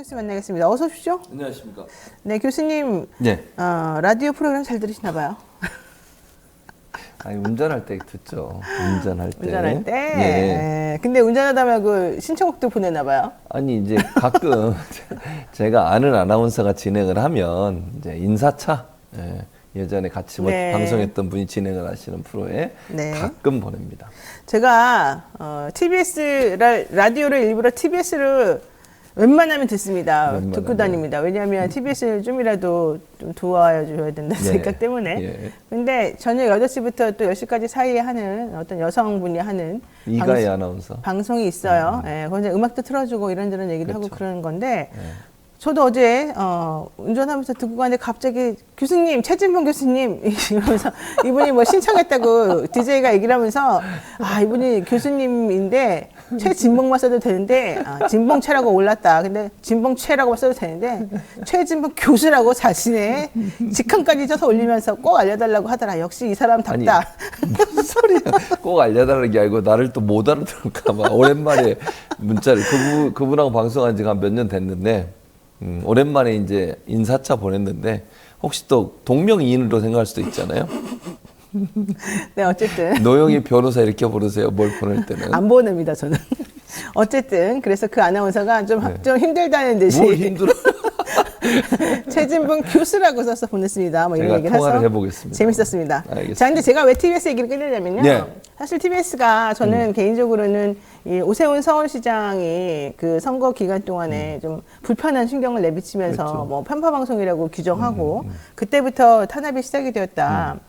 교수 만나겠습니다. 어서 오십시오. 안녕하십니까. 네, 교수님. 네. 라디오 프로그램 잘 들으시나 봐요. 아니, 운전할 때 듣죠. 운전할 때. 운전할 때. 네. 네. 근데 운전하다 말고 신청곡도 보내나 봐요. 아니, 이제 가끔 제가 아는 아나운서가 진행을 하면 이제 인사차, 예전에 같이 네. 방송했던 분이 진행을 하시는 프로에 네. 가끔 보냅니다. 제가 라디오를 일부러 TBS를 웬만하면 듣습니다. 듣고 다닙니다. 왜냐하면 TBS는 좀이라도 좀 도와줘야 된다는 네. 생각 때문에. 예. 근데 저녁 8시부터 또 10시까지 사이에 하는 어떤 여성분이 하는 이가희 아나운서. 방송이 있어요. 예, 거기서 음악도 틀어주고 이런저런 얘기도 그렇죠. 하고 그러는 건데, 예. 저도 어제 운전하면서 듣고 가는데 갑자기 교수님, 최진봉 교수님 이러면서 이분이 뭐 신청했다고 DJ가 얘기를 하면서 이분이 교수님인데 최진봉만 써도 되는데 진봉최라고 올랐다. 근데 진봉최라고 써도 되는데 최진봉 교수라고 자신의 직함까지 써서 올리면서 꼭 알려달라고 하더라. 역시 이 사람 답다. 아니, 무슨 소리야. 꼭 알려달라는 게 아니고 나를 또 못 알아들을까 봐 오랜만에 문자를 그분하고 방송한 지가 몇 년 됐는데 오랜만에 이제 인사차 보냈는데 혹시 또 동명이인으로 생각할 수도 있잖아요. 네, 어쨌든. 노영희 변호사 이렇게 부르세요. 뭘 보낼 때는. 안 보냅니다, 저는. 어쨌든 그래서 그 아나운서가 좀 힘들다는 듯이 뭘 힘들어. 최진봉 교수라고 써서 보냈습니다. 뭐 이런 제가 얘기를 통화를 해서 해보겠습니다. 재밌었습니다. 알겠습니다. 자, 근데 제가 왜 TBS 얘기를 끌려냐면요. 네. 사실 TBS가 저는 개인적으로는 이 오세훈 서울시장이 그 선거 기간 동안에 좀 불편한 신경을 내비치면서 그렇죠. 뭐 편파 방송이라고 규정하고 그때부터 탄압이 시작이 되었다.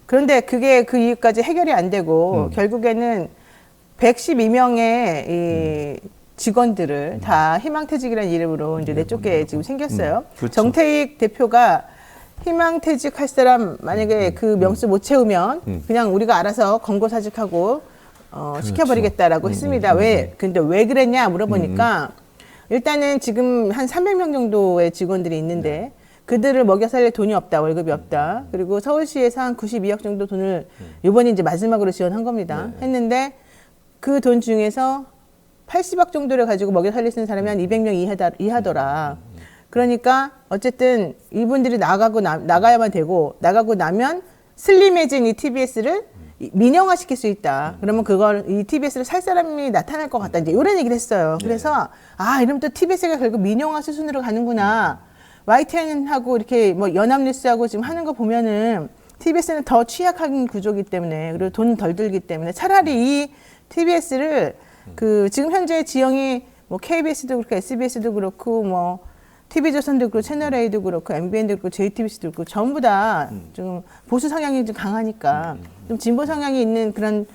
그런데 그게 그 이유까지 해결이 안 되고 결국에는 112명의 이 직원들을 다 희망퇴직이라는 이름으로 이제 내쫓게 지금 생겼어요. 그렇죠. 정태익 대표가 희망퇴직 할 사람 만약에 그 명수 못 채우면 그냥 우리가 알아서 권고사직하고 시켜버리겠다라고 했습니다. 근데 왜 그랬냐 물어보니까 일단은 지금 한 300명 정도의 직원들이 있는데 그들을 먹여 살릴 돈이 없다, 월급이 없다. 그리고 서울시에서 한 92억 정도 돈을 이번에 이제 마지막으로 지원한 겁니다. 했는데 그 돈 중에서 80억 정도를 가지고 먹여 살릴 수 있는 사람이 한 200명 이하더라. 그러니까 어쨌든 이분들이 나가야만 되고 나가고 나면 슬림해진 이 TBS를 민영화시킬 수 있다. 그러면 그걸 이 TBS를 살 사람이 나타날 것 같다. 이제 이런 얘기를 했어요. 그래서 이러면 또 TBS가 결국 민영화 수순으로 가는구나. YTN하고 이렇게 뭐 연합뉴스하고 지금 하는 거 보면은 TBS는 더 취약한 구조이기 때문에 그리고 돈 덜 들기 때문에 차라리 이 TBS를 지금 현재 지형이 뭐 KBS도 그렇고 SBS도 그렇고 뭐 TV조선도 그렇고 채널A도 그렇고 MBN도 그렇고 JTBC도 그렇고 전부 다 좀 보수 성향이 좀 강하니까 좀 진보 성향이 있는 그런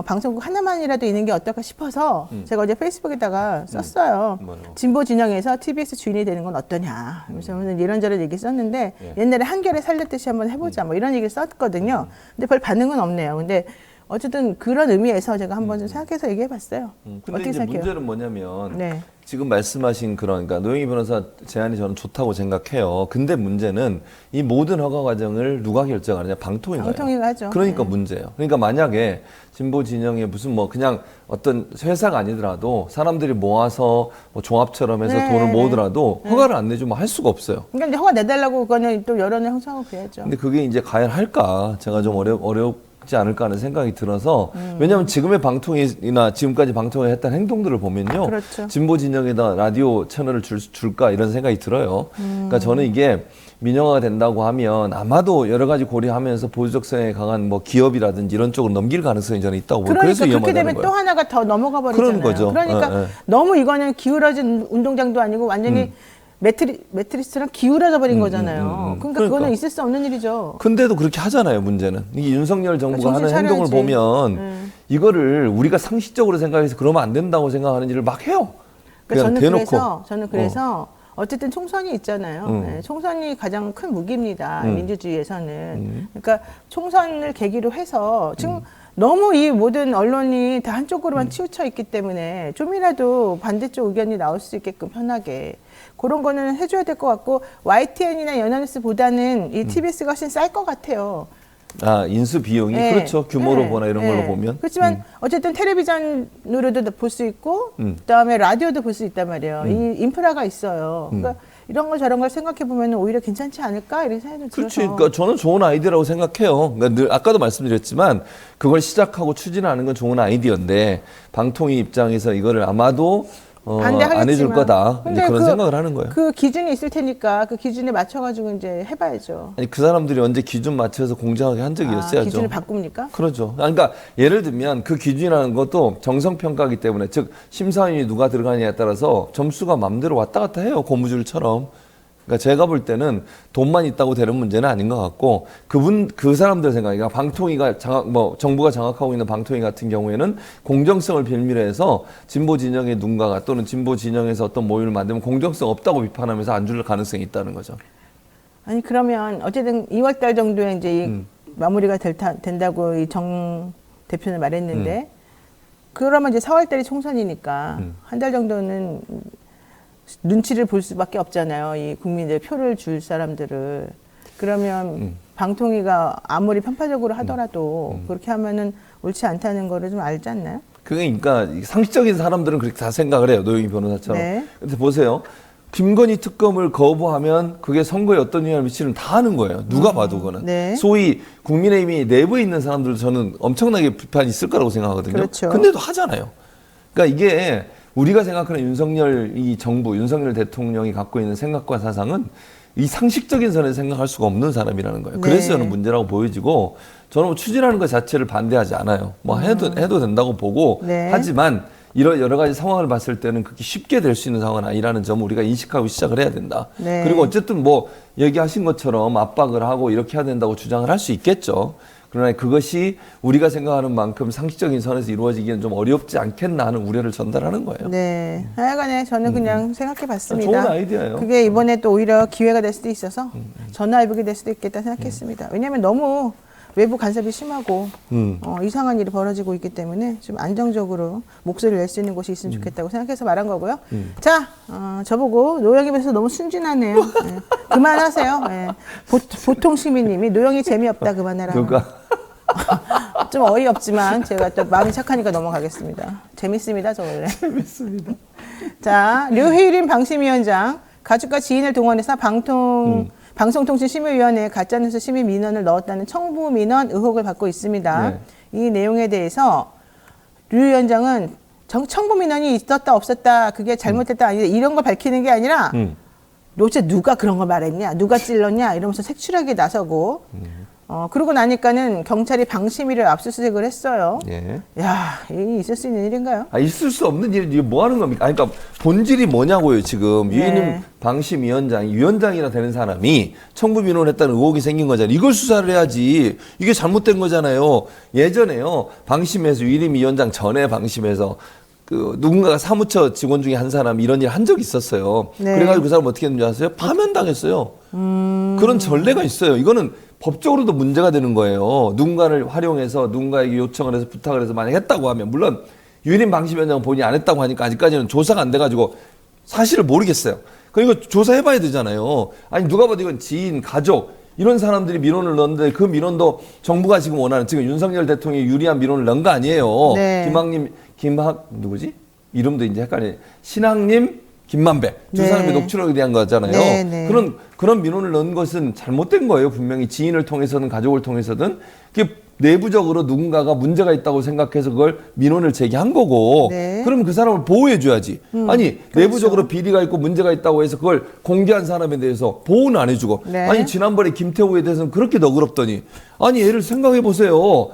방송국 하나만이라도 있는 게 어떨까 싶어서 제가 어제 페이스북에다가 썼어요. 진보 진영에서 TBS 주인이 되는 건 어떠냐. 그래서 이런저런 얘기 썼는데 옛날에 한겨레 살렸듯이 한번 해보자 뭐 이런 얘기를 썼거든요. 근데 별 반응은 없네요. 근데 어쨌든 그런 의미에서 제가 한번 좀 생각해서 얘기해봤어요. 근데 어떻게 이제 생각해요? 문제는 뭐냐면 네. 지금 말씀하신 그러니까 노영희 변호사 제안이 저는 좋다고 생각해요. 근데 문제는 이 모든 허가 과정을 누가 결정하느냐? 방통위가요. 방통위가 하죠. 그러니까 네. 문제예요. 그러니까 만약에 진보 진영에 무슨 뭐 그냥 어떤 회사가 아니더라도 사람들이 모아서 뭐 종합처럼 해서 네, 돈을 네. 모으더라도 허가를 안 내주면 할 수가 없어요. 그러니까 이제 허가 내달라고 그거는 또 여론을 형성하고 그래야죠. 근데 그게 이제 과연 할까? 제가 좀 어렵지 않을까 하는 생각이 들어서 왜냐하면 지금의 방통위나 지금까지 방통위 했던 행동들을 보면요. 그렇죠. 진보 진영에다 라디오 채널을 줄까 이런 생각이 들어요. 그러니까 저는 이게 민영화가 된다고 하면 아마도 여러 가지 고려하면서 보수적 성향이 강한 뭐 기업이라든지 이런 쪽으로 넘길 가능성이 저는 있다고 보여요. 그래서 그러니까 그렇게 위험하다는 되면 거예요. 또 하나가 더 넘어가 버리잖아요. 그런 거죠. 그러니까 너무 이거는 기울어진 운동장도 아니고 완전히 매트리스랑 기울어져 버린 거잖아요. 그러니까 그거는 있을 수 없는 일이죠. 근데도 그렇게 하잖아요, 문제는. 이게 윤석열 정부가 하는 정신 행동을 차려야지. 보면 이거를 우리가 상식적으로 생각해서 그러면 안 된다고 생각하는 일을 막 해요. 그러니까 그냥 대놓고. 저는 그래서 어쨌든 총선이 있잖아요. 네, 총선이 가장 큰 무기입니다. 민주주의에서는. 그러니까 총선을 계기로 해서 지금 너무 이 모든 언론이 다 한쪽으로만 치우쳐 있기 때문에 좀이라도 반대쪽 의견이 나올 수 있게끔 편하게 그런 거는 해줘야 될 것 같고 YTN이나 연합뉴스보다는 이 TBS가 훨씬 쌀 것 같아요. 인수 비용이 네. 그렇죠. 규모로 네. 보나 이런 네. 걸로 보면. 그렇지만 어쨌든 텔레비전으로도 볼 수 있고 그다음에 라디오도 볼 수 있단 말이에요. 이 인프라가 있어요. 그러니까 이런 거 저런 걸 생각해 보면 오히려 괜찮지 않을까 이런 생각이 들어서. 그렇지. 그러니까 저는 좋은 아이디어라고 생각해요. 그러니까 늘 아까도 말씀드렸지만 그걸 시작하고 추진하는 건 좋은 아이디어인데 방통위 입장에서 이거를 아마도 안 해줄 거다. 이제 근데 그런 생각을 하는 거예요. 그 기준이 있을 테니까 그 기준에 맞춰가지고 이제 해봐야죠. 아니 그 사람들이 언제 기준 맞춰서 공정하게 한 적이 있어야죠. 기준을 바꿉니까? 그렇죠. 그러니까 예를 들면 그 기준이라는 것도 정성평가이기 때문에 즉 심사위원이 누가 들어가느냐에 따라서 점수가 맘대로 왔다 갔다 해요. 고무줄처럼. 그러니까 제가 볼 때는 돈만 있다고 되는 문제는 아닌 것 같고 그 사람들 생각이 그러니까 방통위가 정부가 장악하고 있는 방통위 같은 경우에는 공정성을 빌미로 해서 진보 진영의 누군가가 또는 진보 진영에서 어떤 모임을 만들면 공정성 없다고 비판하면서 안 줄 가능성이 있다는 거죠. 아니 그러면 어쨌든 2월달 정도에 이제 마무리가 된다고 이 정 대표는 말했는데 그러면 이제 4월달이 총선이니까 한 달 정도는 눈치를 볼 수밖에 없잖아요. 이 국민들 표를 줄 사람들을. 그러면 방통위가 아무리 편파적으로 하더라도 그렇게 하면은 옳지 않다는 거를 좀 알지 않나요? 그러니까 상식적인 사람들은 그렇게 다 생각을 해요. 노영희 변호사처럼. 네. 근데 보세요. 김건희 특검을 거부하면 그게 선거에 어떤 영향을 미치는 다 아는 거예요. 누가 봐도 그거는. 네. 소위 국민의힘이 내부에 있는 사람들도 저는 엄청나게 비판이 있을 거라고 생각하거든요. 그렇죠. 근데도 하잖아요. 그러니까 이게 우리가 생각하는 윤석열 이 정부, 윤석열 대통령이 갖고 있는 생각과 사상은 이 상식적인 선에서 생각할 수가 없는 사람이라는 거예요. 네. 그래서 저는 문제라고 보여지고 저는 뭐 추진하는 것 자체를 반대하지 않아요. 뭐 해도 된다고 보고 네. 하지만 이런 여러 가지 상황을 봤을 때는 그렇게 쉽게 될 수 있는 상황은 아니라는 점을 우리가 인식하고 시작을 해야 된다. 네. 그리고 어쨌든 뭐 얘기하신 것처럼 압박을 하고 이렇게 해야 된다고 주장을 할 수 있겠죠. 그러나 그것이 우리가 생각하는 만큼 상식적인 선에서 이루어지기는 좀 어렵지 않겠나 하는 우려를 전달하는 거예요. 네. 하여간에 저는 그냥 생각해 봤습니다. 좋은 아이디어예요. 그게 이번에 또 오히려 기회가 될 수도 있어서 전화해보게 될 수도 있겠다 생각했습니다. 왜냐하면 너무 외부 간섭이 심하고 이상한 일이 벌어지고 있기 때문에 좀 안정적으로 목소리를 낼 수 있는 곳이 있으면 좋겠다고 생각해서 말한 거고요. 자, 저보고 노영이 뵈서 너무 순진하네요. 네. 그만하세요. 네. 보통 시민님이 노영이 재미없다 그만해라. 누가? 좀 어이없지만 제가 또 마음이 착하니까 넘어가겠습니다. 재밌습니다, 저 원래. 재밌습니다. 자, 류희린 방심위원장 가족과 지인을 동원해서 방송통신심의위원회에 가짜뉴스 심의 민원을 넣었다는 청부 민원 의혹을 받고 있습니다. 네. 이 내용에 대해서 류 위원장은 청부 민원이 있었다 없었다 그게 잘못됐다 아니다 이런 걸 밝히는 게 아니라 도대체 누가 그런 걸 말했냐 누가 찔렀냐 이러면서 색출하게 나서고 그러고 나니까는 경찰이 방심위를 압수수색을 했어요. 예. 야, 이게 있을 수 있는 일인가요? 있을 수 없는 일이 이게 뭐 하는 겁니까? 그러니까 본질이 뭐냐고요, 지금. 네. 유인임 위원장이라 되는 사람이 청부 민원을 했다는 의혹이 생긴 거잖아요. 이걸 수사를 해야지. 이게 잘못된 거잖아요. 예전에요. 방심에서 유인임 위원장 전에 방심해서 누군가가 사무처 직원 중에 한 사람이 이런 일 한 적이 있었어요. 네. 그래가지고 그 사람 어떻게 했는지 아세요? 파면당했어요. 그런 전례가 있어요. 이거는 법적으로도 문제가 되는 거예요. 누군가를 활용해서 누군가에게 요청을 해서 부탁을 해서 만약 했다고 하면 물론 유인임 방심위원장은 본인이 안 했다고 하니까 아직까지는 조사가 안 돼가지고 사실을 모르겠어요. 그리고 조사해봐야 되잖아요. 아니 누가 봐도 이건 지인, 가족 이런 사람들이 민원을 넣었는데 그 민원도 정부가 지금 원하는 지금 윤석열 대통령이 유리한 민원을 넣은 거 아니에요. 네. 누구지? 이름도 이제 헷갈리네. 신학님, 김만배 두 네. 사람의 녹취록에 대한 거잖아요. 네, 네. 그런 민원을 넣은 것은 잘못된 거예요. 분명히 지인을 통해서든 가족을 통해서든 그게 내부적으로 누군가가 문제가 있다고 생각해서 그걸 민원을 제기한 거고 네. 그러면 그 사람을 보호해 줘야지. 아니 그렇죠. 내부적으로 비리가 있고 문제가 있다고 해서 그걸 공개한 사람에 대해서 보호는 안 해주고 네. 아니 지난번에 김태우에 대해서는 그렇게 너그럽더니 아니 얘를 생각해 보세요.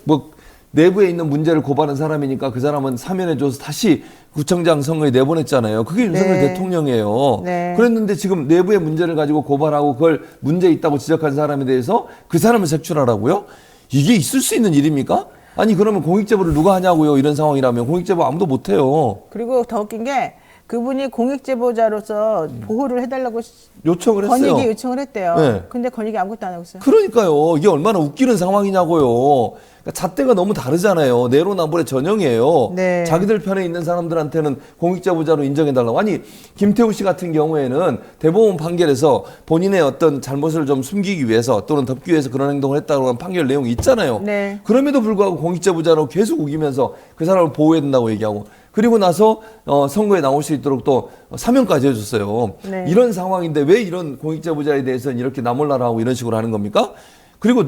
뭐 내부에 있는 문제를 고발한 사람이니까 그 사람은 사면해줘서 다시 구청장 선거에 내보냈잖아요. 그게 윤석열 네. 대통령이에요. 네. 그랬는데 지금 내부의 문제를 가지고 고발하고 그걸 문제 있다고 지적한 사람에 대해서 그 사람을 색출하라고요? 이게 있을 수 있는 일입니까? 아니 그러면 공익제보를 누가 하냐고요. 이런 상황이라면 공익제보 아무도 못해요. 그리고 더 웃긴 게 그분이 공익제보자로서 보호를 해달라고 요청을 했어요. 건익이 요청을 했대요. 네. 근데 건익이 아무것도 안 하고 있어요. 그러니까요. 이게 얼마나 웃기는 상황이냐고요. 그러니까 잣대가 너무 다르잖아요. 내로남불의 전형이에요. 네. 자기들 편에 있는 사람들한테는 공익제보자로 인정해달라고. 아니 김태우 씨 같은 경우에는 대법원 판결에서 본인의 어떤 잘못을 좀 숨기기 위해서 또는 덮기 위해서 그런 행동을 했다고 하는 판결 내용이 있잖아요. 네. 그럼에도 불구하고 공익제보자로 계속 우기면서 그 사람을 보호해야 된다고 얘기하고 그리고 나서 선거에 나올 수 있도록 또 사면까지 해줬어요. 네. 이런 상황인데 왜 이런 공익제보자에 대해서는 이렇게 나몰라라 하고 이런 식으로 하는 겁니까? 그리고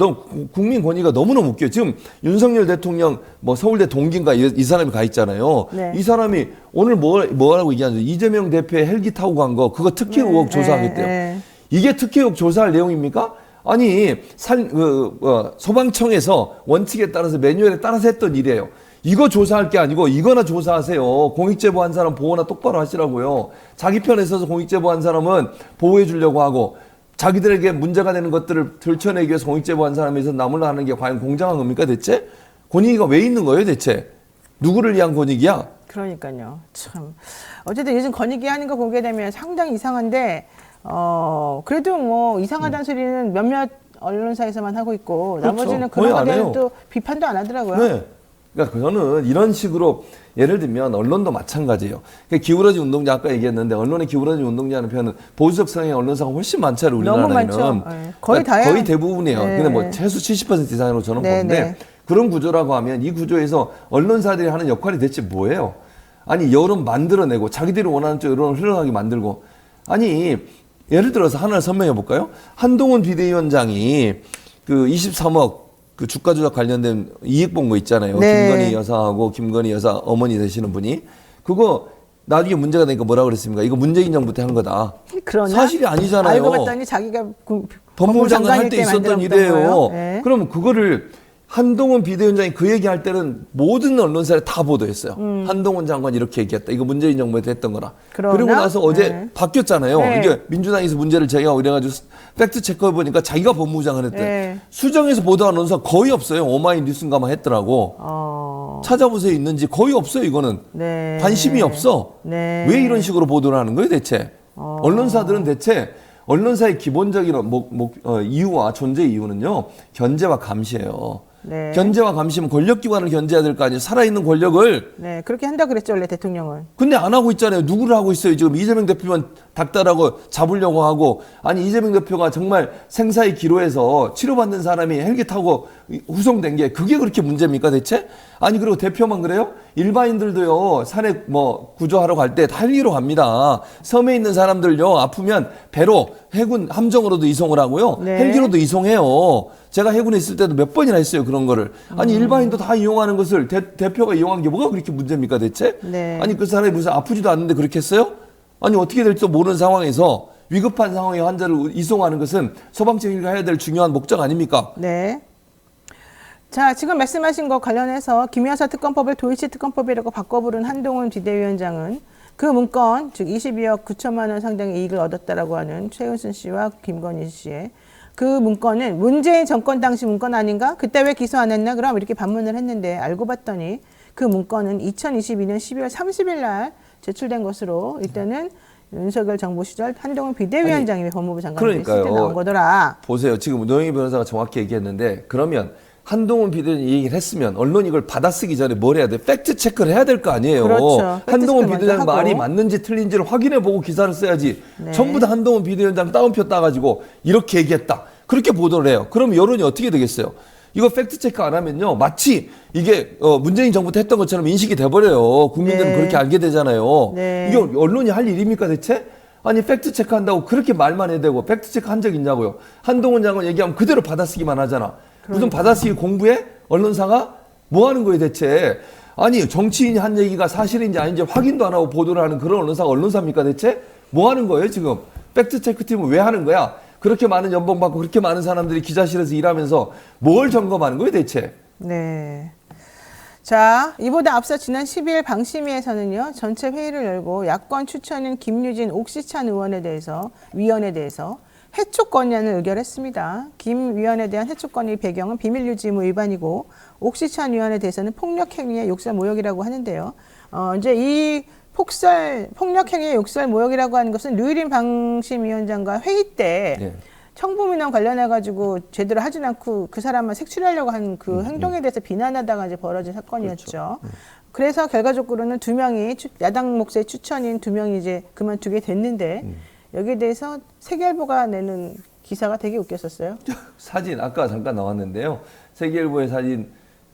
국민 권위가 너무너무 웃겨요. 지금 윤석열 대통령 뭐 서울대 동기인가 이 사람이 가 있잖아요. 네. 이 사람이 오늘 뭐라고 얘기하죠? 이재명 대표의 헬기 타고 간 거 그거 특혜 의혹 조사하겠대요. 이게 특혜 의혹 조사할 내용입니까? 아니 소방청에서 원칙에 따라서 매뉴얼에 따라서 했던 일이에요. 이거 조사할 게 아니고 이거나 조사하세요. 공익제보한 사람 보호나 똑바로 하시라고요. 자기 편에 서서 공익제보한 사람은 보호해 주려고 하고 자기들에게 문제가 되는 것들을 들춰내기 위해서 공익제보한 사람에서 나몰라 하는 게 과연 공정한 겁니까 대체? 권익위가 왜 있는 거예요 대체? 누구를 위한 권익이야? 그러니까요. 참 어쨌든 요즘 건익위 하는 거 보게 되면 상당히 이상한데 그래도 뭐 이상하다는 소리는 몇몇 언론사에서만 하고 있고 그렇죠. 나머지는 거의 그런 안 거에 해요. 또 비판도 안 하더라고요. 네. 그러니까 저는 이런 식으로 예를 들면 언론도 마찬가지예요. 그러니까 기울어진 운동자 아까 얘기했는데 언론의 기울어진 운동자는 표현은 보수적 성향의 언론사가 훨씬 많잖아요. 너무 우리나라에는. 많죠. 네. 거의 그러니까 다예요. 거의 대부분이에요. 네. 근데 뭐 최소 70% 이상으로 저는 네, 보는데 네. 그런 구조라고 하면 이 구조에서 언론사들이 하는 역할이 대체 뭐예요? 아니 여론 만들어내고 자기들이 원하는 쪽 여론을 흘러가게 만들고 아니 예를 들어서 하나를 설명해 볼까요? 한동훈 비대위원장이 그 23억 그 주가 조작 관련된 이익 본 거 있잖아요. 네. 김건희 여사하고 김건희 여사 어머니 되시는 분이 그거 나중에 문제가 되니까 뭐라 그랬습니까? 이거 문재인 정부 때 한 거다. 그러나 사실이 아니잖아요. 알고 봤더니 자기가 법무부 장관 할 때 때 있었던 만들었던 일이에요. 거예요. 네. 그럼 그거를 한동훈 비대위원장이 그 얘기할 때는 모든 언론사에 다 보도했어요. 한동훈 장관이 이렇게 얘기했다. 이거 문재인 정부에 때 했던 거라. 그러나? 그리고 나서 어제 네. 바뀌었잖아요. 네. 이게 민주당에서 문제를 제기하고 이래가지고 팩트 체크해보니까 자기가 법무부 장관 했대. 네. 수정에서 보도한 언론사 거의 없어요. 오마이뉴스인가만 했더라고. 찾아보세요 있는지 거의 없어요. 이거는. 네. 관심이 없어. 네. 왜 이런 식으로 보도를 하는 거예요 대체? 언론사들은 대체 언론사의 기본적인 이유와 존재 이유는요. 견제와 감시예요. 네. 견제와 감시면 권력기관을 견제해야 될 거 아니에요. 살아있는 권력을. 네, 그렇게 한다 그랬죠, 원래 대통령은. 근데 안 하고 있잖아요. 누구를 하고 있어요. 지금 이재명 대표만 닥달하고 잡으려고 하고 아니 이재명 대표가 정말 생사의 기로에서 치료받는 사람이 헬기 타고 후송된 게 그게 그렇게 문제입니까 대체? 아니 그리고 대표만 그래요? 일반인들도요 산에 뭐 구조하러 갈 때 다 헬기로 갑니다. 섬에 있는 사람들요 아프면 배로 해군 함정으로도 이송을 하고요. 네. 헬기로도 이송해요. 제가 해군에 있을 때도 몇 번이나 했어요 그런 거를. 아니 일반인도 다 이용하는 것을 대표가 이용한 게 뭐가 그렇게 문제입니까 대체? 네. 아니 그 사람이 무슨 아프지도 않는데 그렇게 했어요? 아니 어떻게 될지도 모르는 상황에서 위급한 상황에 환자를 이송하는 것은 소방청이 해야 될 중요한 목적 아닙니까? 네. 자, 지금 말씀하신 것 관련해서 김여사 특검법을 도이치 특검법이라고 바꿔 부른 한동훈 비대위원장은 그 문건, 즉 22억 9천만 원 상당의 이익을 얻었다라고 하는 최은순 씨와 김건희 씨의 그 문건은 문재인 정권 당시 문건 아닌가? 그때 왜 기소 안 했나? 그럼 이렇게 반문을 했는데 알고 봤더니 그 문건은 2022년 12월 30일 날 제출된 것으로 이때는 윤석열 정부 시절 한동훈 비대위원장이 법무부 장관이 됐을 때 나온 거더라. 보세요. 지금 노영희 변호사가 정확히 얘기했는데 그러면 한동훈 비대위원장이 얘기를 했으면 언론이 이걸 받아쓰기 전에 뭘 해야 돼? 팩트 체크를 해야 될 거 아니에요. 그렇죠. 한동훈 팩트 비대위원장 먼저 하고. 말이 맞는지 틀린지를 확인해보고 기사를 써야지. 네. 전부 다 한동훈 비대위원장 따옴표 따가지고 이렇게 얘기했다. 그렇게 보도를 해요. 그럼 여론이 어떻게 되겠어요? 이거 팩트 체크 안 하면요. 마치 이게 문재인 정부 때 했던 것처럼 인식이 돼버려요. 국민들은 네. 그렇게 알게 되잖아요. 네. 이게 언론이 할 일입니까 대체? 아니 팩트 체크한다고 그렇게 말만 해야 되고 팩트 체크 한 적 있냐고요. 한동훈 장관 얘기하면 그대로 받아쓰기만 하잖아. 무슨 받아쓰기 공부해? 언론사가? 뭐 하는 거예요 대체? 아니 정치인이 한 얘기가 사실인지 아닌지 확인도 안 하고 보도를 하는 그런 언론사가 언론사입니까 대체? 뭐 하는 거예요 지금? 팩트 체크 팀은 왜 하는 거야? 그렇게 많은 연봉 받고 그렇게 많은 사람들이 기자실에서 일하면서 뭘 점검하는 거예요 대체? 네. 자, 이보다 앞서 지난 10일 방심위에서는요, 전체 회의를 열고 야권 추천인 김유진 옥시찬 위원에 대해서 해촉 건의안을 의결했습니다. 김 위원에 대한 해촉 건의 배경은 비밀 유지 의무 위반이고 옥시찬 위원에 대해서는 폭력 행위의 욕설 모욕이라고 하는데요. 이제 이 폭력행위의 욕설 모욕이라고 하는 것은 류일인 방심위원장과 회의 때 예. 청부민원 관련해가지고 제대로 하진 않고 그 사람만 색출하려고 한 그 행동에 대해서 비난하다가 이제 벌어진 사건이었죠. 그렇죠. 그래서 결과적으로는 2명이 야당 몫의 추천인 2명이 이제 그만두게 됐는데 여기에 대해서 세계일보가 내는 기사가 되게 웃겼었어요. 사진 아까 잠깐 나왔는데요. 세계일보의 사진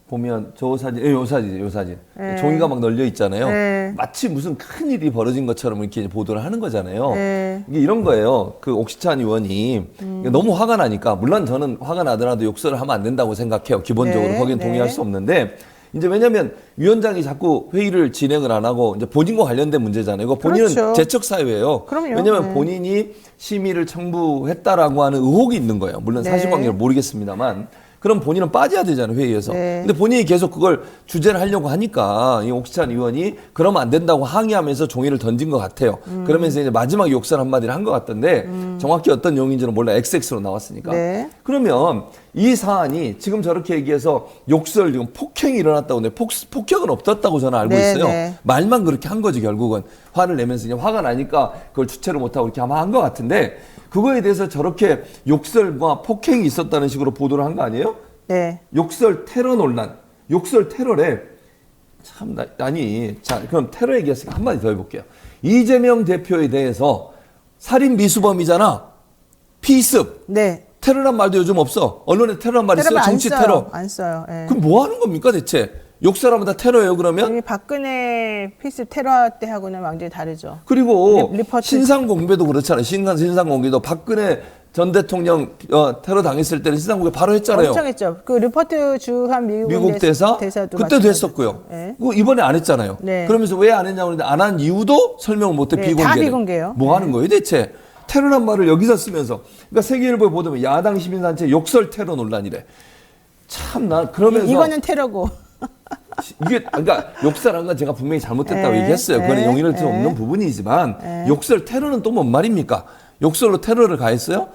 보면 요 사진. 네. 종이가 막 널려 있잖아요. 네. 마치 무슨 큰 일이 벌어진 것처럼 이렇게 보도를 하는 거잖아요. 네. 이게 이런 거예요. 그 옥시찬 의원이 너무 화가 나니까, 물론 저는 화가 나더라도 욕설을 하면 안 된다고 생각해요. 기본적으로 네. 거기는 네. 동의할 수 없는데, 이제 왜냐면 위원장이 자꾸 회의를 진행을 안 하고 이제 본인과 관련된 문제잖아요. 이거 본인은 그렇죠. 재척 사유예요. 그럼요. 왜냐면 네. 본인이 심의를 청구했다라고 하는 의혹이 있는 거예요. 물론 네. 사실관계를 모르겠습니다만. 그럼 본인은 빠져야 되잖아요, 회의에서. 네. 근데 본인이 계속 그걸 주제를 하려고 하니까 이 옥시찬 의원이 그러면 안 된다고 항의하면서 종이를 던진 것 같아요. 그러면서 이제 마지막 욕설 한마디를 한 것 같던데 정확히 어떤 용인지는 몰라. XX로 나왔으니까. 네. 그러면 이 사안이 지금 저렇게 얘기해서 욕설, 지금 폭행이 일어났다고 하는데 폭격은 없었다고 저는 알고 네, 있어요. 네. 말만 그렇게 한 거지, 결국은. 화를 내면서 그냥 화가 나니까 그걸 주체를 못하고 이렇게 아마 한 것 같은데, 그거에 대해서 저렇게 욕설과 폭행이 있었다는 식으로 보도를 한 거 아니에요? 네. 욕설 테러 논란, 욕설 테러래. 참, 아니, 자, 그럼 테러 얘기했으니까 한마디 더 해볼게요. 이재명 대표에 대해서 살인 미수범이잖아. 피습. 네. 테러란 말도 요즘 없어. 언론에 테러란 말 있어요? 테러를 안 정치 써요. 테러. 안 써요. 예. 그럼 뭐 하는 겁니까, 대체? 욕설하면 다 테러예요, 그러면? 여기 박근혜 피스 테러 때하고는 완전히 다르죠. 그리고 리포트. 신상공배도 그렇잖아요. 신상공배도 박근혜 전 대통령 테러 당했을 때는 신상공배 바로 했잖아요. 엄청 했죠. 그 리포트 주한 미국 대사도 마찬가지죠. 했었고요. 네. 그거 이번에 안 했잖아요. 네. 그러면서 왜 안 했냐고 그러는데 안 한 이유도 설명을 못해. 네, 비공개. 다 비공개예요. 뭐 하는 거예요, 대체? 테러란 말을 여기서 쓰면서. 그러니까 세계일보에 보면 야당 시민단체 욕설 테러 논란이래. 참, 나 그러면서 이거는 테러고. 이게 그러니까 욕설한 건 제가 분명히 잘못됐다고 에, 얘기했어요. 그거는 에, 용인할 수 에. 없는 부분이지만 욕설 테러는 또 뭔 말입니까? 욕설로 테러를 가했어요?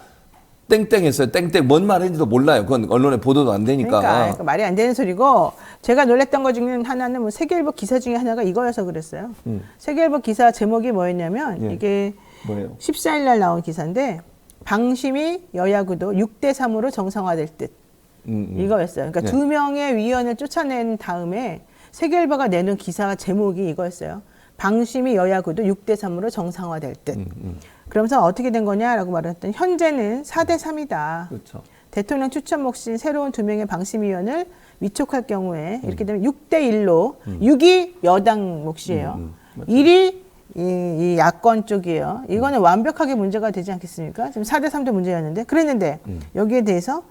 땡땡했어요. 땡땡 뭔 말인지도 몰라요. 그건 언론에 보도도 안 되니까. 그러니까 말이 안 되는 소리고, 제가 놀랬던 것 중에 하나는 뭐 세계일보 기사 중에 하나가 이거여서 그랬어요. 세계일보 기사 제목이 뭐였냐면 예. 이게 뭐예요? 14일 날 나온 기사인데, 방심이 여야 구도 6대3으로 정상화될 듯. 이거였어요. 그러니까 네. 2명의 위원을 쫓아낸 다음에 세계일보가 내는 기사 제목이 이거였어요. 방심이 여야 구도 6대3으로 정상화될 듯. 그러면서 어떻게 된 거냐라고 말했더니 현재는 4대3이다. 그렇죠. 대통령 추천 몫인 새로운 2명의 방심위원을 위촉할 경우에 이렇게 되면 6대1로 6이 여당 몫이에요. 1이 이 야권 쪽이에요. 이거는 완벽하게 문제가 되지 않겠습니까? 지금 4대3도 문제였는데 그랬는데 여기에 대해서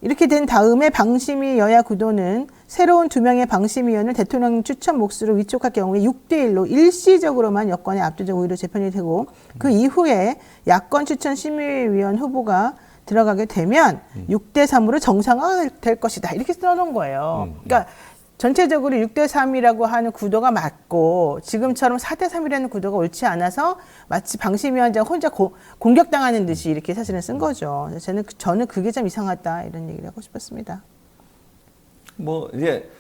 이렇게 된 다음에 방심위 여야 구도는 새로운 2명의 방심위원을 대통령 추천 몫으로 위촉할 경우에 6대1로 일시적으로만 여권의 압도적 우위로 재편이 되고 그 이후에 야권 추천 심의위원 후보가 들어가게 되면 6대3으로 정상화될 것이다. 이렇게 써놓은 거예요. 그러니까 전체적으로 6대3이라고 하는 구도가 맞고 지금처럼 4대3이라는 구도가 옳지 않아서 마치 방심위원장 혼자 공격당하는 듯이 이렇게 사실은 쓴 거죠. 저는 그게 좀 이상하다 이런 얘기를 하고 싶었습니다. 뭐 이제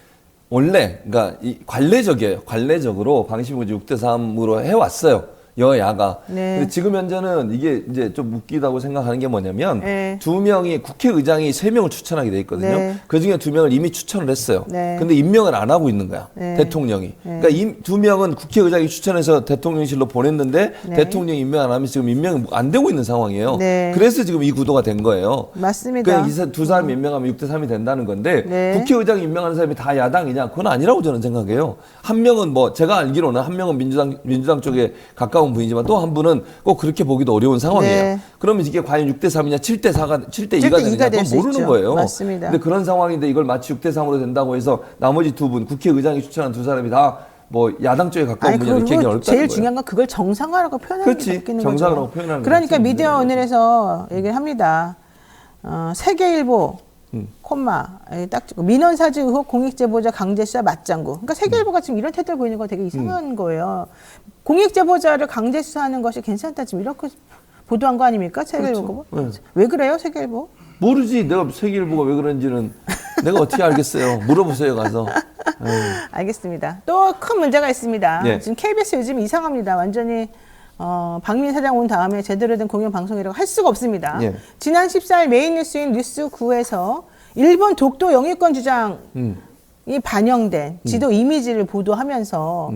원래 그러니까 이 관례적이에요. 관례적으로 방심위원회 6대3으로 해왔어요. 여야가. 네. 근데 지금 현재는 이게 이제 좀 웃기다고 생각하는 게 뭐냐면 네. 2명이 국회의장이 3명을 추천하게 돼 있거든요. 네. 그 중에 2명을 이미 추천을 했어요. 네. 근데 임명을 안 하고 있는 거야. 네. 대통령이. 그러니까 이 2명은 국회의장이 추천해서 대통령실로 보냈는데 네. 대통령이 임명 안 하면 지금 임명이 안 되고 있는 상황이에요. 네. 그래서 지금 이 구도가 된 거예요. 맞습니다. 그냥 두 사람이 임명하면 6대3이 된다는 건데 네. 국회의장 임명하는 사람이 다 야당이냐? 그건 아니라고 저는 생각해요. 한 명은 뭐 제가 알기로는 한 명은 민주당 쪽에 가까운 분이지만 또 한 분은 꼭 그렇게 보기도 어려운 상황이에요. 네. 그러면 이게 과연 6대3이냐 7대2가 7대2가 되느냐 될 그건 수 모르는 있죠. 거예요. 맞습니다. 근데 그런 상황인데 이걸 마치 6대3으로 된다고 해서 나머지 두 분 국회의장이 추천한 두 사람이 다 뭐 야당 쪽에 가까운 분이냐 이렇게 얘기는 어렵다는 제일 거예요. 중요한 건 그걸 정상화라고 표현하는 게 그렇지. 바뀌는 정상화라고 거죠. 표현하는 게 그러니까 맞지. 미디어 오늘에서 얘기를 합니다. 세계일보 콤마 딱 찍고 민원사지 의혹 공익제보자 강제수사 맞장구. 그러니까 세계일보가 지금 이런 태도를 보이는 거 되게 이상한 거예요. 공익제보자를 강제수사하는 것이 괜찮다 지금 이렇게 보도한 거 아닙니까? 세계일보가. 그렇죠. 네. 왜 그래요, 세계일보? 모르지. 내가 세계일보가 왜 그런지는 내가 어떻게 알겠어요? 물어보세요 가서. 알겠습니다. 또 큰 문제가 있습니다. 예. 지금 KBS 요즘 이상합니다. 완전히 박민 사장 온 다음에 제대로 된 공영 방송이라고 할 수가 없습니다. 예. 지난 14일 메인 뉴스인 뉴스9에서 일본 독도 영유권 주장이 반영된 지도 이미지를 보도하면서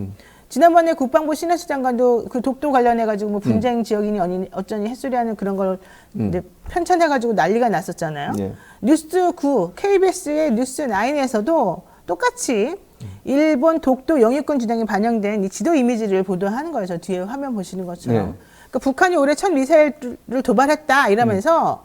지난번에 국방부 신하수 장관도 그 독도 관련해가지고 뭐 분쟁 지역이니 어쩌니 햇소리하는 그런 걸 이제 편찬해가지고 난리가 났었잖아요. 예. 뉴스9, KBS의 뉴스9에서도 똑같이 일본 독도 영유권 주장이 반영된 이 지도 이미지를 보도하는 거예요. 저 뒤에 화면 보시는 것처럼. 네. 그러니까 북한이 올해 첫 미사일을 도발했다 이러면서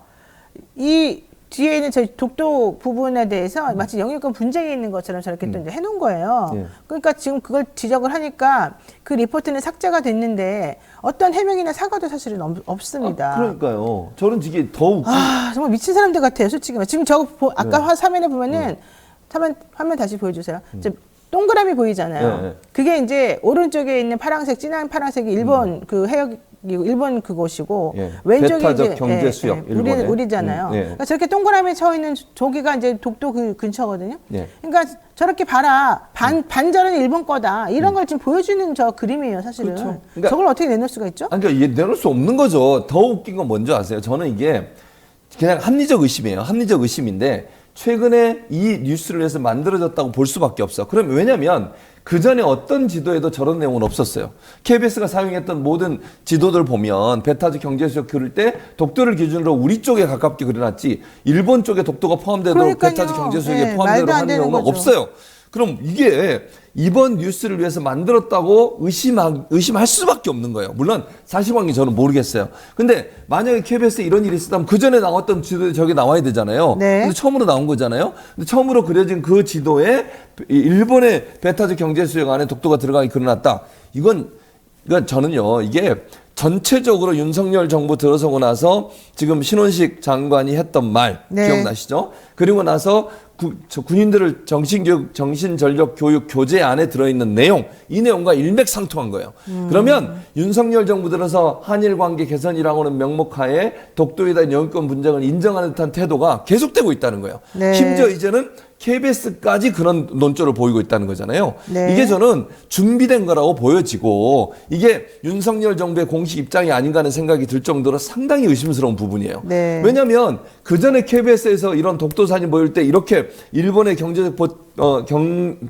이 뒤에 있는 저 독도 부분에 대해서 마치 영유권 분쟁이 있는 것처럼 저렇게 또 이제 해놓은 거예요. 네. 그러니까 지금 그걸 지적을 하니까 그 리포트는 삭제가 됐는데 어떤 해명이나 사과도 사실은 없습니다. 그러니까요. 저는 이게 더욱 정말 미친 사람들 같아요, 솔직히. 지금 저거 아까 화면에 보면은 화면 다시 보여주세요. 이제 동그라미 보이잖아요. 네. 그게 이제 오른쪽에 있는 파란색, 진한 파란색이 일본 그 해역이고 일본 그곳이고 예. 왼쪽이 배타적 이제 경제 수역, 일본의. 우리잖아요. 예. 그러니까 저렇게 동그라미 쳐 있는 저기가 이제 독도 그 근처거든요. 예. 그러니까 저렇게 봐라 반절은 일본 거다 이런 걸 지금 보여주는 저 그림이에요, 사실은. 그렇죠. 그러니까 저걸 어떻게 내놓을 수가 있죠? 그러니까 이게 내놓을 수 없는 거죠. 더 웃긴 건 뭔지 아세요? 저는 이게 그냥 합리적 의심이에요. 합리적 의심인데 최근에 이 뉴스를 위해서 만들어졌다고 볼 수밖에 없어. 그럼 왜냐면 그 전에 어떤 지도에도 저런 내용은 없었어요. KBS가 사용했던 모든 지도들 보면 배타적 경제수역 그릴 때 독도를 기준으로 우리 쪽에 가깝게 그려놨지 일본 쪽에 독도가 포함되도록 그러니까요. 배타적 경제수역에 네, 포함되도록 말도 안 하는 되는 경우가 거죠. 없어요. 그럼 이게 이번 뉴스를 위해서 만들었다고 의심할 수밖에 없는 거예요. 물론 사실관계 저는 모르겠어요. 근데 만약에 KBS에 이런 일이 있었다면 그 전에 나왔던 지도에 저게 나와야 되잖아요. 네. 근데 처음으로 나온 거잖아요. 근데 처음으로 그려진 그 지도에 일본의 배타적 경제수역 안에 독도가 들어가게 그려놨다. 이건 저는요, 이게 전체적으로 윤석열 정부 들어서고 나서 지금 신원식 장관이 했던 말 네. 기억나시죠? 그리고 나서 군인들을 정신전력 교육 교재 안에 들어있는 내용, 이 내용과 일맥상통한 거예요. 그러면 윤석열 정부 들어서 한일 관계 개선이라고는 명목하에 독도에 대한 영유권 분쟁을 인정하는 듯한 태도가 계속되고 있다는 거예요. 네. 심지어 이제는 KBS까지 그런 논조를 보이고 있다는 거잖아요. 네. 이게 저는 준비된 거라고 보여지고 이게 윤석열 정부의 공식 입장이 아닌가 하는 생각이 들 정도로 상당히 의심스러운 부분이에요. 네. 왜냐하면 그 전에 KBS에서 이런 독도 사진 보일 때 이렇게 일본의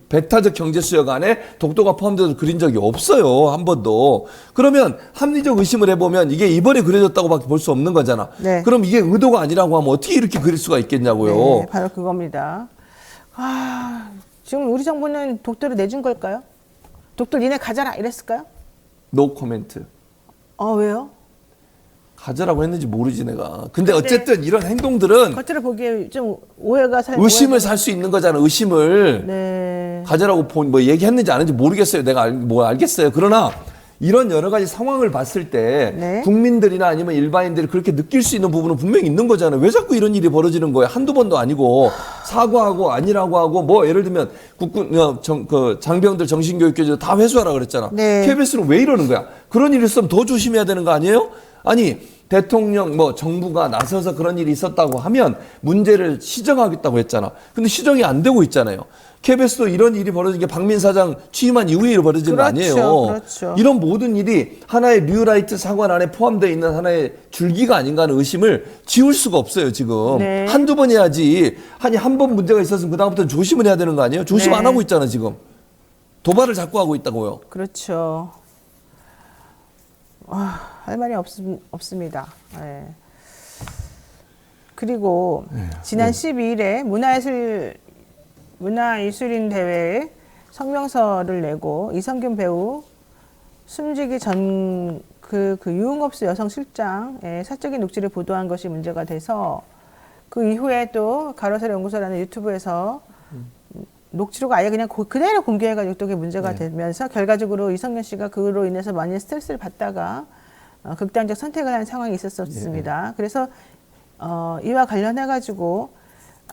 배타적 경제수역 안에 독도가 포함돼서 그린 적이 없어요. 한 번도. 그러면 합리적 의심을 해보면 이게 이번에 그려졌다고밖에 볼 수 없는 거잖아. 네. 그럼 이게 의도가 아니라고 하면 어떻게 이렇게 그릴 수가 있겠냐고요. 네, 바로 그겁니다. 지금 우리 정부는 독도를 내준 걸까요? 독도 니네 가져라 이랬을까요? 노 코멘트. 왜요? 가져라고 했는지 모르지 내가. 근데 어쨌든 이런 행동들은 겉으로 보기에 좀 오해가 의심을 살 수 있는 거잖아. 의심을. 네. 가져라고 뭐 얘기했는지 안 했는지 모르겠어요. 내가 뭐 알겠어요. 그러나 이런 여러 가지 상황을 봤을 때 네. 국민들이나 아니면 일반인들이 그렇게 느낄 수 있는 부분은 분명히 있는 거잖아요. 왜 자꾸 이런 일이 벌어지는 거예요? 한두 번도 아니고 사과하고 아니라고 하고 뭐 예를 들면 장병들 정신교육교재 다 회수하라 그랬잖아. 네. KBS는 왜 이러는 거야? 그런 일이 있으면 더 조심해야 되는 거 아니에요? 아니 대통령 정부가 나서서 그런 일이 있었다고 하면 문제를 시정하겠다고 했잖아. 근데 시정이 안 되고 있잖아요. KBS도 이런 일이 벌어진 게 박민 사장 취임한 이후에 벌어진 거 아니에요. 그렇죠. 이런 모든 일이 하나의 뉴라이트 사관 안에 포함되어 있는 하나의 줄기가 아닌가 하는 의심을 지울 수가 없어요, 지금. 네. 한두 번 해야지. 한 번 문제가 있었으면 그다음부터 조심을 해야 되는 거 아니에요? 조심 네. 안 하고 있잖아, 지금. 도발을 자꾸 하고 있다고요. 그렇죠. 할 말이 없습니다. 네. 그리고 지난 12일에 문화예술인 대회에 성명서를 내고 이성균 배우 숨지기 전 그 유흥업소 여성 실장의 사적인 녹취를 보도한 것이 문제가 돼서 그 이후에 또 가로세로 연구소라는 유튜브에서 녹취록을 아예 그냥 그대로 공개해가지고 또 그게 문제가 되면서 결과적으로 이성균 씨가 그로 인해서 많이 스트레스를 받다가 극단적 선택을 한 상황이 있었습니다. 그래서 이와 관련해가지고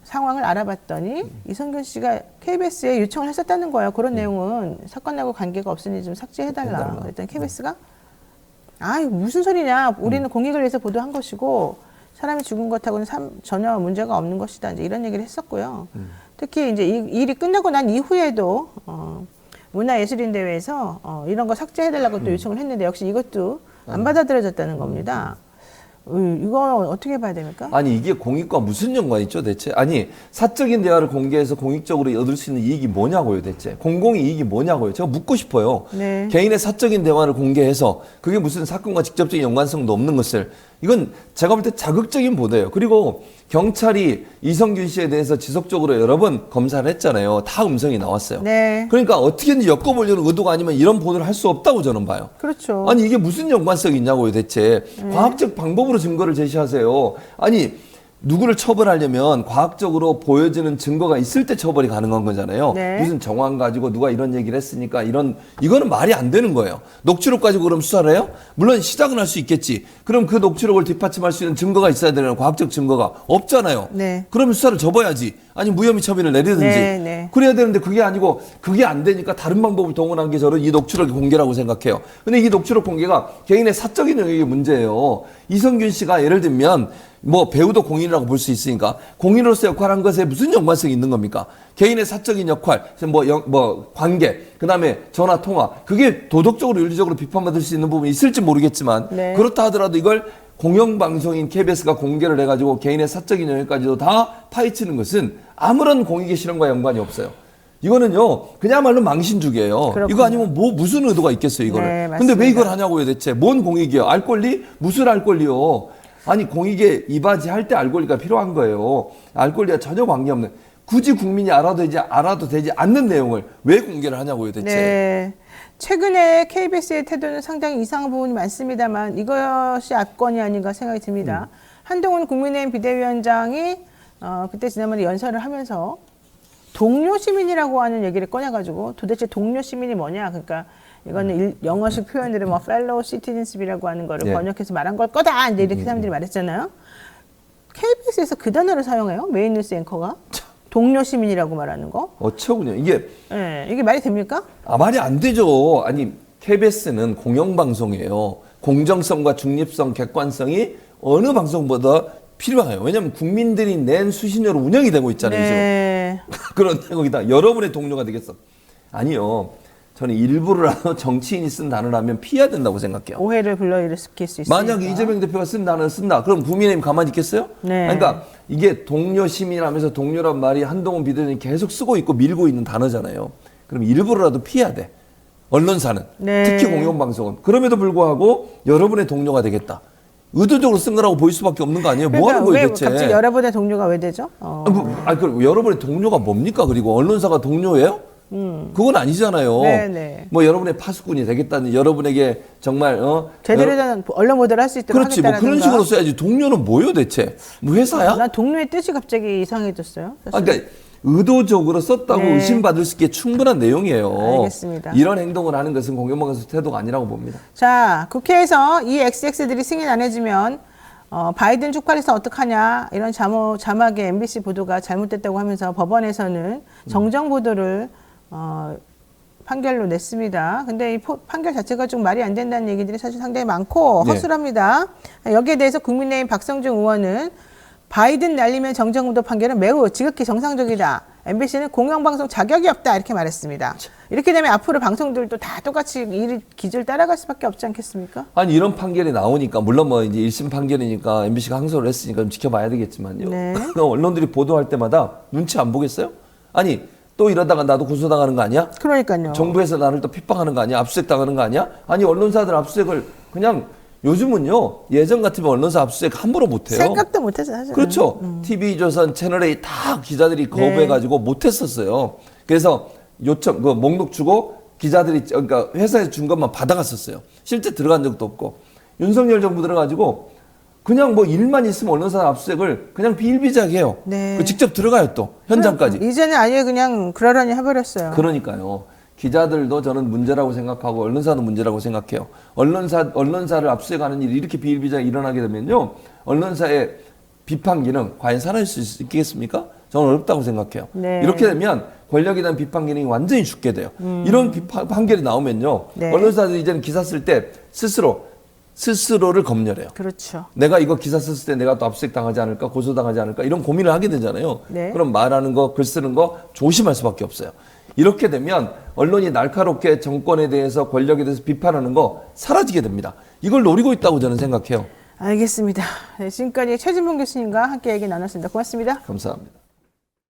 상황을 알아봤더니 이성균 씨가 KBS에 요청을 했었다는 거예요. 그런 내용은 사건하고 관계가 없으니 좀 삭제해달라. 그랬더니 KBS가 무슨 소리냐. 우리는 공익을 위해서 보도한 것이고 사람이 죽은 것하고는 전혀 문제가 없는 것이다. 이제 이런 얘기를 했었고요. 특히 이제 이 일이 끝나고 난 이후에도 문화예술인대회에서 이런 거 삭제해달라고 또 요청을 했는데 역시 이것도 안 받아들여졌다는 겁니다. 이거 어떻게 봐야 됩니까? 아니 이게 공익과 무슨 연관이 있죠 대체? 아니 사적인 대화를 공개해서 공익적으로 얻을 수 있는 이익이 뭐냐고요 대체? 공공의 이익이 뭐냐고요? 제가 묻고 싶어요. 네. 개인의 사적인 대화를 공개해서 그게 무슨 사건과 직접적인 연관성도 없는 것을 이건 제가 볼 때 자극적인 보도예요. 그리고 경찰이 이성균 씨에 대해서 지속적으로 여러 번 검사를 했잖아요. 다 음성이 나왔어요. 네. 그러니까 어떻게든지 엮어보려는 의도가 아니면 이런 보도를 할 수 없다고 저는 봐요. 그렇죠. 아니 이게 무슨 연관성이 있냐고요 대체. 과학적 방법으로 증거를 제시하세요. 아니 누구를 처벌하려면 과학적으로 보여지는 증거가 있을 때 처벌이 가능한 거잖아요. 네. 무슨 정황 가지고 누가 이런 얘기를 했으니까 이거는 말이 안 되는 거예요. 녹취록 가지고 그럼 수사를 해요? 물론 시작은 할 수 있겠지. 그럼 그 녹취록을 뒷받침할 수 있는 증거가 있어야 되는 과학적 증거가 없잖아요. 네. 그러면 수사를 접어야지. 아니 무혐의 처분을 내리든지. 네, 네. 그래야 되는데 그게 아니고 그게 안 되니까 다른 방법을 동원한 게 저는 이 녹취록의 공개라고 생각해요. 근데 이 녹취록 공개가 개인의 사적인 영역의 문제예요. 이성균 씨가 예를 들면 뭐 배우도 공인이라고 볼 수 있으니까 공인으로서 역할한 것에 무슨 연관성이 있는 겁니까? 개인의 사적인 역할, 뭐 관계, 그다음에 전화 통화 그게 도덕적으로 윤리적으로 비판받을 수 있는 부분이 있을지 모르겠지만 네. 그렇다 하더라도 이걸 공영방송인 KBS가 공개를 해가지고 개인의 사적인 영역까지도 다 파헤치는 것은 아무런 공익의 실현과 연관이 없어요. 이거는요 그야말로 망신주기예요. 그렇군요. 이거 아니면 뭐 무슨 의도가 있겠어요 이거를. 네, 근데 맞습니다. 왜 이걸 하냐고요 대체. 뭔 공익이요? 알 권리? 무슨 알 권리요? 아니 공익에 이바지할 때 알 권리가 필요한 거예요. 알 권리가 전혀 관계없는 굳이 국민이 알아도 되지 않는 내용을 왜 공개를 하냐고요 대체. 네. 최근에 KBS의 태도는 상당히 이상한 부분이 많습니다만 이것이 압권이 아닌가 생각이 듭니다. 한동훈 국민의힘 비대위원장이 그때 지난번에 연설을 하면서 동료 시민이라고 하는 얘기를 꺼내가지고 도대체 동료 시민이 뭐냐. 그러니까 이거는 영어식 표현으로 뭐 fellow citizens이라고 하는 거를 네. 번역해서 말한 걸 거다. 이제 이렇게 사람들이 말했잖아요. KBS에서 그 단어를 사용해요. 메인 뉴스 앵커가. 동료 시민이라고 말하는 거. 어처구니요. 이게 이게 말이 됩니까? 말이 안 되죠. 아니 KBS는 공영방송이에요. 공정성과 중립성, 객관성이 어느 방송보다 필요해요. 왜냐하면 국민들이 낸 수신료로 운영이 되고 있잖아요. 네. 지금. 그런데 거기다 여러분의 동료가 되겠어. 아니요. 저는 일부러라도 정치인이 쓴 단어라면 피해야 된다고 생각해요. 오해를 불러일으킬 수 있으니까. 만약에 이재명 대표가 쓴 단어를 쓴다. 그럼 국민의힘 가만히 있겠어요? 네. 그러니까 이게 동료 시민하면서 동료란 말이 한동훈 비대위원이 계속 쓰고 있고 밀고 있는 단어잖아요. 그럼 일부러라도 피해야 돼. 언론사는. 네. 특히 공영방송은. 그럼에도 불구하고 여러분의 동료가 되겠다. 의도적으로 쓴 거라고 보일 수밖에 없는 거 아니에요? 뭐 하는 거예요 왜 대체? 갑자기 여러분의 동료가 왜 되죠? 그럼 여러분의 동료가 뭡니까? 그리고 언론사가 동료예요? 그건 아니잖아요. 네네. 뭐 여러분의 파수꾼이 되겠다는 여러분에게 정말 제대로 된 언론 보도를 할 수 있도록 그렇지 뭐 하겠다라든가. 그런 식으로 써야지. 동료는 뭐요 대체? 뭐 회사야? 난 동료의 뜻이 갑자기 이상해졌어요. 사실. 그러니까 의도적으로 썼다고 네. 의심받을 수 있게 충분한 내용이에요. 알겠습니다. 이런 행동을 하는 것은 공영방송 태도가 아니라고 봅니다. 자, 국회에서 이 XX들이 승인 안 해주면 바이든 축구에서 어떡하냐 이런 자막의 MBC 보도가 잘못됐다고 하면서 법원에서는 정정 보도를 판결로 냈습니다. 근데 이 판결 자체가 좀 말이 안 된다는 얘기들이 사실 상당히 많고 네. 허술합니다. 여기에 대해서 국민의힘 박성중 의원은 바이든 날리면 정정보도 판결은 매우 지극히 정상적이다. MBC는 공영방송 자격이 없다 이렇게 말했습니다. 이렇게 되면 앞으로 방송들도 다 똑같이 이 기준을 따라갈 수밖에 없지 않겠습니까? 아니 이런 판결이 나오니까 물론 뭐 이제 1심 판결이니까 MBC가 항소를 했으니까 좀 지켜봐야 되겠지만요. 네. 언론들이 보도할 때마다 눈치 안 보겠어요? 아니 또 이러다가 나도 고소당하는 거 아니야? 그러니까요. 정부에서 나를 또 핍박하는 거 아니야? 압수수색 당하는 거 아니야? 아니 언론사들 압수수색을 그냥 요즘은요 예전 같으면 언론사 압수수색 함부로 못해요. 생각도 못해서 사실. 그렇죠. TV조선 채널A 다 기자들이 거부해가지고 못했었어요. 그래서 요청 그 목록 주고 기자들이 그러니까 회사에서 준 것만 받아갔었어요. 실제 들어간 적도 없고 윤석열 정부 들어가지고 그냥 뭐 일만 있으면 언론사 압수수색을 그냥 비일비재하게요. 네. 그 직접 들어가요 또 현장까지. 이제는 아예 그냥 그러려니 해버렸어요. 그러니까요. 기자들도 저는 문제라고 생각하고 언론사도 문제라고 생각해요. 언론사를 압수해가는 일이 이렇게 비일비재하게 일어나게 되면요. 언론사의 비판 기능 과연 살아날 수 있겠습니까? 저는 어렵다고 생각해요. 네. 이렇게 되면 권력에 대한 비판 기능이 완전히 죽게 돼요. 이런 판결이 나오면요. 네. 언론사들이 이제는 기사 쓸 때 스스로 스스로를 검열해요. 그렇죠. 내가 이거 기사 썼을 때 내가 또 압수수색 당하지 않을까, 고소당하지 않을까 이런 고민을 하게 되잖아요. 네. 그럼 말하는 거, 글 쓰는 거 조심할 수밖에 없어요. 이렇게 되면 언론이 날카롭게 정권에 대해서 권력에 대해서 비판하는 거 사라지게 됩니다. 이걸 노리고 있다고 저는 생각해요. 알겠습니다. 네, 지금까지 최진봉 교수님과 함께 얘기 나눴습니다. 고맙습니다. 감사합니다.